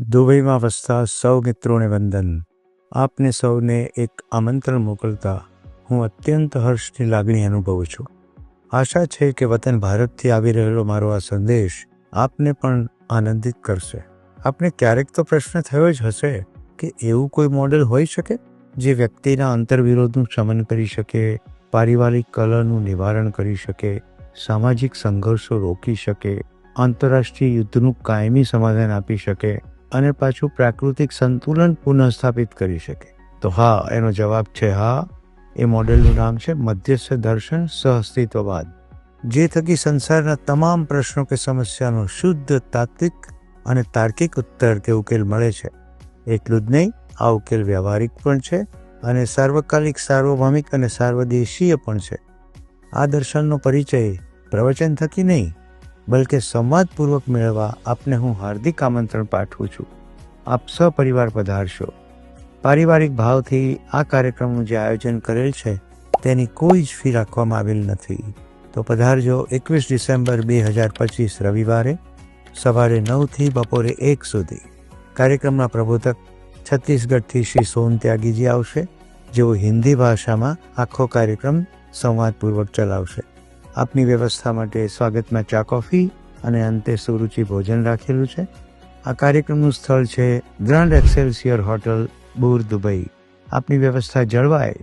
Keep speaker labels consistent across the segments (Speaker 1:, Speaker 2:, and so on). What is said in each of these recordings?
Speaker 1: દુબઈમાં વસતા સૌ મિત્રોને વંદન. આપને સૌને એક આમંત્રણ મોકલતા હું અત્યંત હર્ષની લાગણી અનુભવું છું. આશા છે કે વતન ભારતથી આવી રહેલો મારો આ સંદેશ આપને પણ આનંદિત કરશે. આપને ક્યારેક તો પ્રશ્ન થયો જ હશે કે એવું કોઈ મોડેલ હોઈ શકે જે વ્યક્તિના અંતર્વિરોધનું શમન કરી શકે, પારિવારિક કલહનું નિવારણ કરી શકે, સામાજિક સંઘર્ષો રોકી શકે, આંતરરાષ્ટ્રીય યુદ્ધનું કાયમી સમાધાન આપી શકે અને પાછું પ્રાકૃતિક સંતુલન પુનઃસ્થાપિત કરી શકે. તો હા, એનો જવાબ છે હા. એ મોડેલનું નામ છે મધ્યસ્થ દર્શન સહઅસ્તિત્વવાદ, જે થકી સંસારના તમામ પ્રશ્નો કે સમસ્યાનો શુદ્ધ તાત્વિક અને તાર્કિક ઉત્તર કે ઉકેલ મળે છે. એટલું જ નહીં, આ ઉકેલ વ્યવહારિક પણ છે અને સાર્વકાલિક, સાર્વભૌમિક અને સાર્વદેશીય પણ છે. આ દર્શનનો પરિચય પ્રવચન થકી નહીં, બલકે સંવાદપૂર્વક મેળવવા આપને હું હાર્દિક આમંત્રણ પાઠવું છું. આપ સપરિવાર પધારશો. પારિવારિક ભાવથી આ કાર્યક્રમનું જે આયોજન કરેલ છે તેની કોઈ જ ફી રાખવામાં આવેલ નથી. તો પધારજો 21 ડિસેમ્બર 2025 રવિવારે સવારે 9થી બપોરે 1 સુધી. કાર્યક્રમના પ્રબોધક છત્તીસગઢથી શ્રી સોન ત્યાગીજી આવશે, જેઓ હિન્દી ભાષામાં આખો કાર્યક્રમ સંવાદપૂર્વક ચલાવશે. આપની વ્યવસ્થા માટે સ્વાગતમાં ચા કોફી અને અંતે સુરુચિ ભોજન રાખેલું છે. આ કાર્યક્રમનું સ્થળ છે ગ્રાન્ડ એક્સેલસિયર હોટલ, બુર, દુબઈ. આપની વ્યવસ્થા જળવાય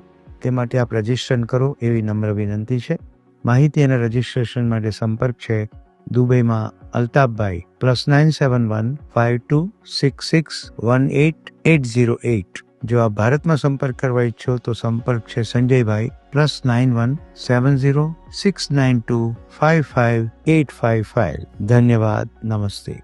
Speaker 1: તે માટે આપ રજીસ્ટ્રેશન કરો એવી નમ્ર વિનંતી છે. માહિતી અને રજીસ્ટ્રેશન માટે સંપર્ક છે દુબઈમાં અલ્તાફભાઈ +971 5266 18808. જો આપ ભારતમાં સંપર્ક કરવા ઈચ્છો તો સંપર્ક છે સંજયભાઈ +91 70 692 55855. ધન્યવાદ. નમસ્તે.